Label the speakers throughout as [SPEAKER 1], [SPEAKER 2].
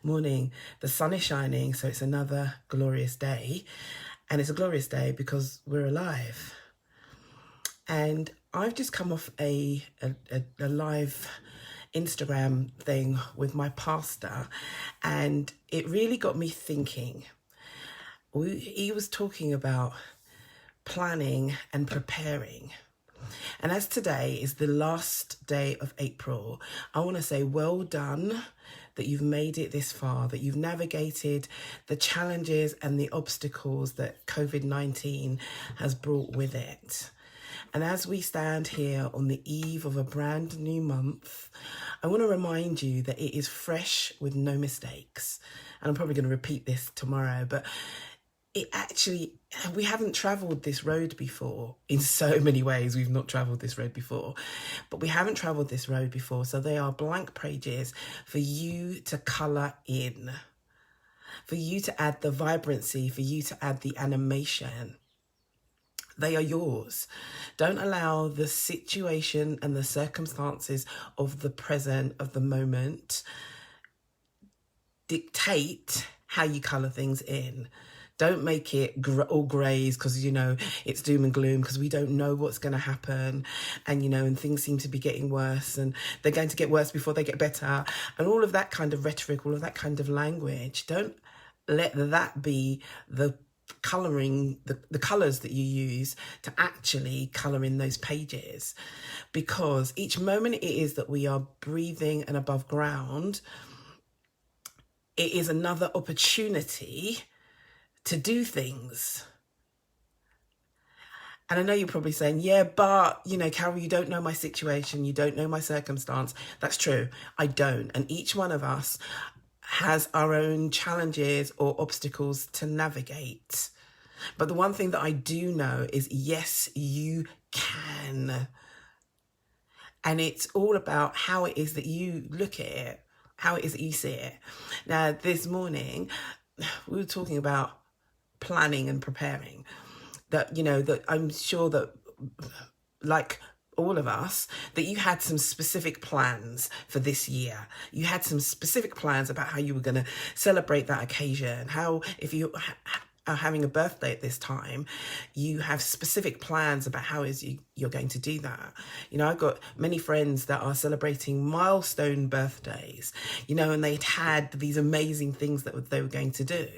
[SPEAKER 1] morning. The sun is shining, so it's another glorious day. And it's a glorious day because we're alive. And I've just come off a live Instagram thing with my pastor, and it really got me thinking. He was talking about planning and preparing. And as today is the last day of April, I want to say well done that you've made it this far, that you've navigated the challenges and the obstacles that COVID-19 has brought with it. And as we stand here on the eve of a brand new month, I want to remind you that it is fresh with no mistakes. And I'm probably going to repeat this tomorrow, but we haven't travelled this road before. In so many ways, we've not travelled this road before, but we haven't travelled this road before. So they are blank pages for you to colour in, for you to add the vibrancy, for you to add the animation. They are yours. Don't allow the situation and the circumstances of the present, of the moment, dictate how you colour things in. Don't make it all greys because, it's doom and gloom because we don't know what's going to happen. And things seem to be getting worse and they're going to get worse before they get better. And all of that kind of rhetoric, all of that kind of language, don't let that be the colouring, the colours that you use to actually colour in those pages. Because each moment it is that we are breathing and above ground, it is another opportunity to do things. And I know you're probably saying, yeah, but, Carol, you don't know my situation. You don't know my circumstance. That's true. I don't. And each one of us has our own challenges or obstacles to navigate. But the one thing that I do know is, yes, you can. And it's all about how it is that you look at it, how it is that you see it. Now, this morning, we were talking about planning and preparing, that I'm sure that, like all of us, that you had some specific plans for this year. You had some specific plans about how you were going to celebrate that occasion, how if you are having a birthday at this time, you have specific plans about how you're going to do that. I've got many friends that are celebrating milestone birthdays, and they'd had these amazing things that they were going to do.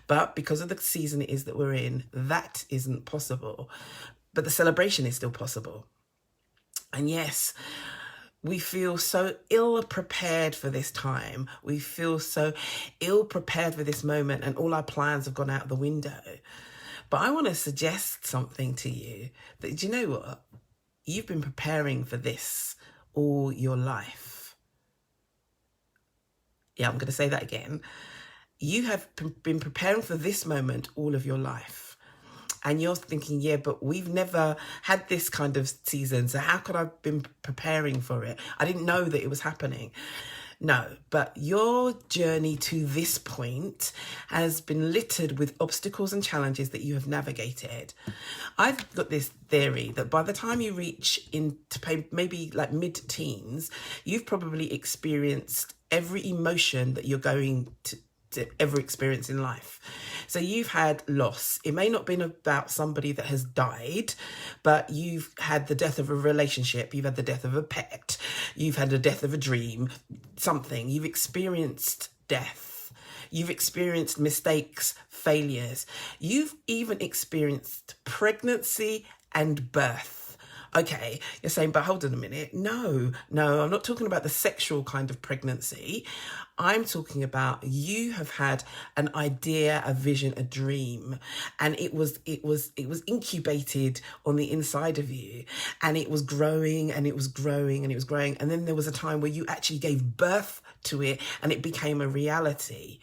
[SPEAKER 1] But because of the season it is that we're in, that isn't possible. But the celebration is still possible. And yes, we feel so ill-prepared for this time. We feel so ill-prepared for this moment, and all our plans have gone out the window. But I want to suggest something to you, that, do you know what? You've been preparing for this all your life. Yeah, I'm going to say that again. You have been preparing for this moment all of your life. And you're thinking, yeah, but we've never had this kind of season, so how could I have been preparing for it? I didn't know that it was happening. No, but your journey to this point has been littered with obstacles and challenges that you have navigated. I've got this theory that by the time you reach into maybe like mid-teens, you've probably experienced every emotion that you're going to ever experience in life. So you've had loss. It may not have been about somebody that has died, but you've had the death of a relationship. You've had the death of a pet. You've had the death of a dream, something. You've experienced death. You've experienced mistakes, failures. You've even experienced pregnancy and birth. Okay, you're saying, but hold on a minute. No, I'm not talking about the sexual kind of pregnancy. I'm talking about you have had an idea, a vision, a dream, and it was incubated on the inside of you, and it was growing and it was growing and it was growing. And then there was a time where you actually gave birth to it and it became a reality.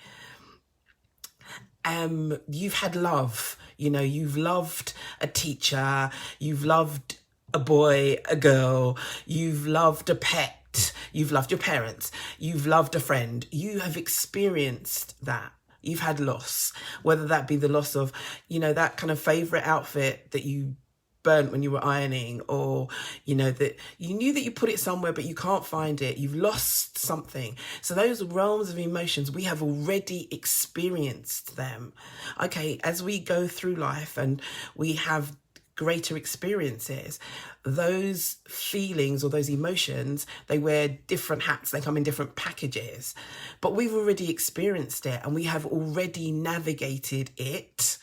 [SPEAKER 1] You've had love, you've loved a teacher, you've loved a boy, a girl, you've loved a pet, you've loved your parents, you've loved a friend. You have experienced that. You've had loss, whether that be the loss of, that kind of favourite outfit that you burnt when you were ironing, or that you knew that you put it somewhere but you can't find it, you've lost something. So those realms of emotions, we have already experienced them. Okay, as we go through life and we have greater experiences, those feelings or those emotions, they wear different hats, they come in different packages, but we've already experienced it and we have already navigated it.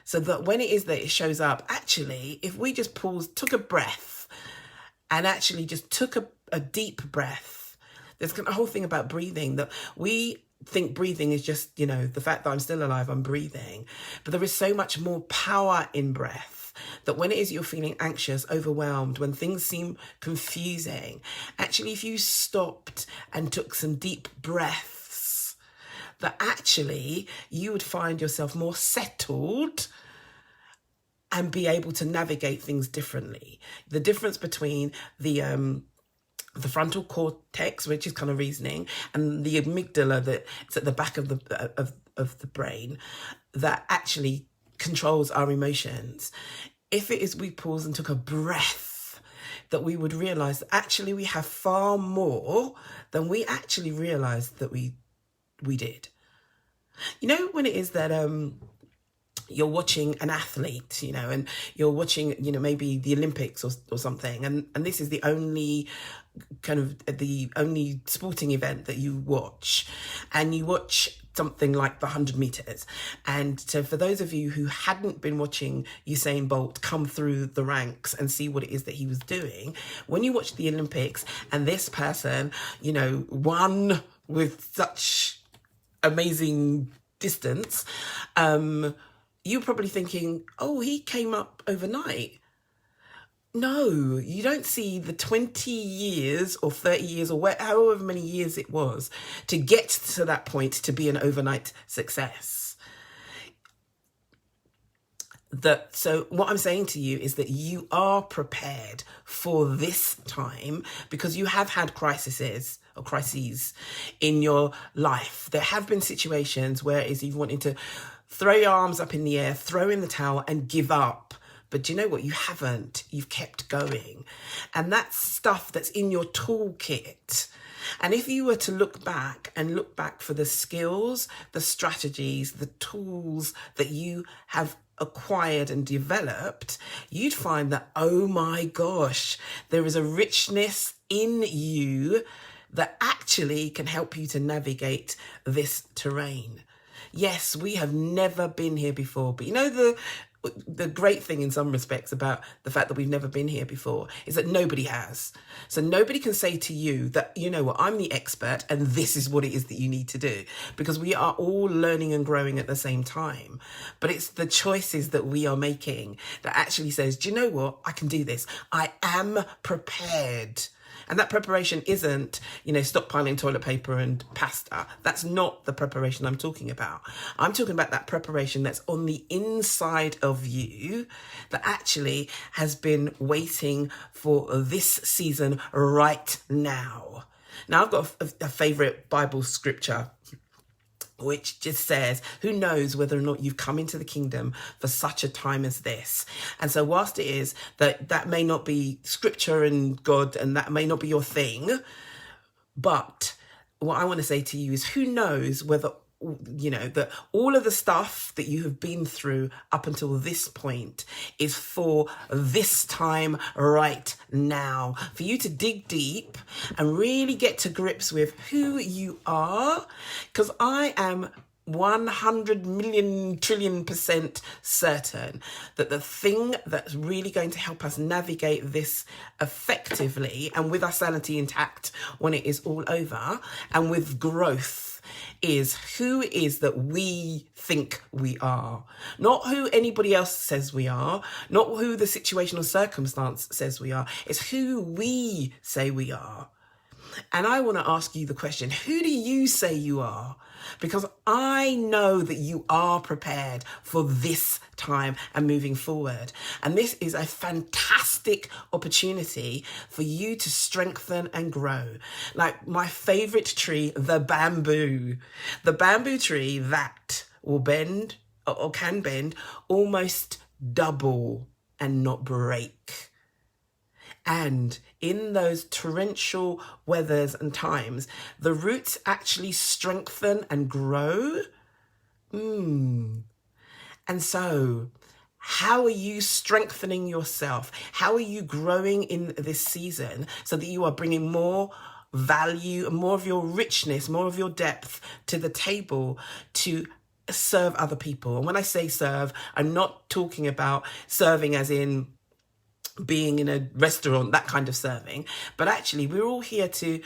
[SPEAKER 1] So that when it is that it shows up, actually, if we just paused, took a breath, and actually just took a deep breath, there's a whole thing about breathing that we think breathing is just, the fact that I'm still alive, I'm breathing. But there is so much more power in breath, that when it is you're feeling anxious, overwhelmed, when things seem confusing, actually, if you stopped and took some deep breaths, that actually you would find yourself more settled and be able to navigate things differently. The difference between the frontal cortex, which is kind of reasoning, and the amygdala that's at the back of the brain, that actually controls our emotions. If it is we paused and took a breath, that we would realize that actually we have far more than we actually realized that we did. When it is that you're watching an athlete, and you're watching, maybe the Olympics or something, and this is the only sporting event that you watch, and you watch something like the 100 meters. And so for those of you who hadn't been watching Usain Bolt come through the ranks and see what it is that he was doing, when you watch the Olympics and this person, won with such amazing distance, you're probably thinking, oh, he came up overnight. No, you don't see the 20 years or 30 years or however many years it was to get to that point to be an overnight success. So what I'm saying to you is that you are prepared for this time, because you have had crises in your life. There have been situations where it is you've wanted to throw your arms up in the air, throw in the towel and give up. But do you know what? You haven't. You've kept going. And that's stuff that's in your toolkit. And if you were to look back for the skills, the strategies, the tools that you have acquired and developed, you'd find that, oh my gosh, there is a richness in you that actually can help you to navigate this terrain. Yes, we have never been here before, but the great thing in some respects about the fact that we've never been here before is that nobody has. So nobody can say to you that, I'm the expert and this is what it is that you need to do, because we are all learning and growing at the same time. But it's the choices that we are making that actually says, do you know what? I can do this. I am prepared. And that preparation isn't, stockpiling toilet paper and pasta. That's not the preparation I'm talking about. I'm talking about that preparation that's on the inside of you that actually has been waiting for this season right now. Now, I've got a favourite Bible scripture, which just says, who knows whether or not you've come into the kingdom for such a time as this. And so whilst it is that may not be scripture and God, and that may not be your thing, but what I want to say to you is, who knows whether, that all of the stuff that you have been through up until this point is for this time right now, for you to dig deep and really get to grips with who you are. Because I am 100 million trillion % certain that the thing that's really going to help us navigate this effectively and with our sanity intact when it is all over and with growth is who it is that we think we are. Not who anybody else says we are, not who the situational circumstance says we are. It's who we say we are. And I want to ask you the question, who do you say you are? Because I know that you are prepared for this time and moving forward. And this is a fantastic opportunity for you to strengthen and grow. Like my favorite tree, the bamboo tree that will bend or can bend almost double and not break. And in those torrential weathers and times, the roots actually strengthen and grow. And so, how are you strengthening yourself? How are you growing in this season so that you are bringing more value, more of your richness, more of your depth to the table to serve other people? And when I say serve, I'm not talking about serving as in being in a restaurant, that kind of serving, but actually we're all here to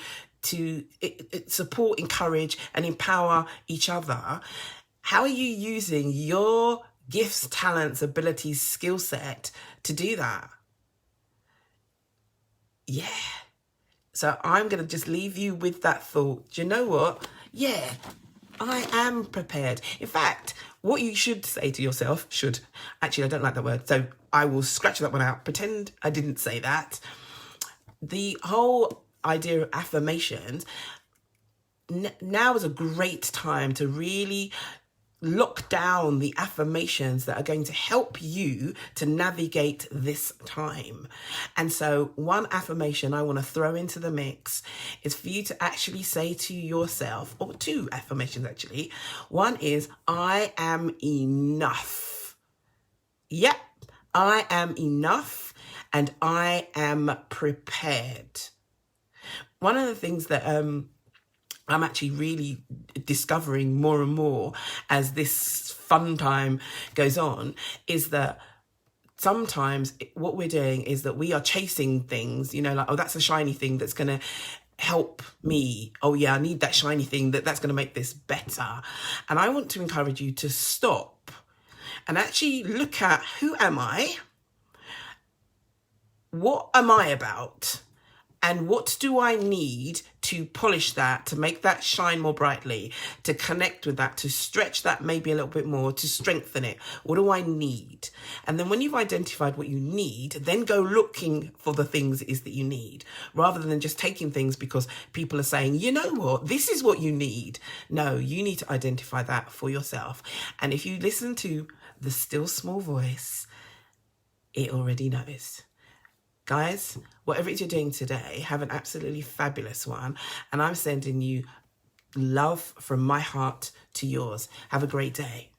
[SPEAKER 1] support, encourage, and empower each other. How are you using your gifts, talents, abilities, skill set to do that? Yeah. So I'm going to just leave you with that thought. Do you know what? Yeah, I am prepared. In fact, what you should say to yourself, actually, I don't like that word, so I will scratch that one out. Pretend I didn't say that. The whole idea of affirmations, now is a great time to really lock down the affirmations that are going to help you to navigate this time. And so one affirmation I want to throw into the mix is for you to actually say to yourself, or two affirmations actually. One is, I am enough. Yep, I am enough and I am prepared. One of the things that I'm actually really discovering more and more as this fun time goes on is that sometimes what we're doing is that we are chasing things, like, oh, that's a shiny thing that's going to help me. Oh yeah, I need that shiny thing that's going to make this better. And I want to encourage you to stop and actually look at, who am I? What am I about? And what do I need to polish that, to make that shine more brightly, to connect with that, to stretch that maybe a little bit more, to strengthen it? What do I need? And then when you've identified what you need, then go looking for the things it is that you need, rather than just taking things because people are saying, you know what, this is what you need. No, you need to identify that for yourself. And if you listen to the still small voice, it already knows. Guys, whatever it is you're doing today, have an absolutely fabulous one. And I'm sending you love from my heart to yours. Have a great day.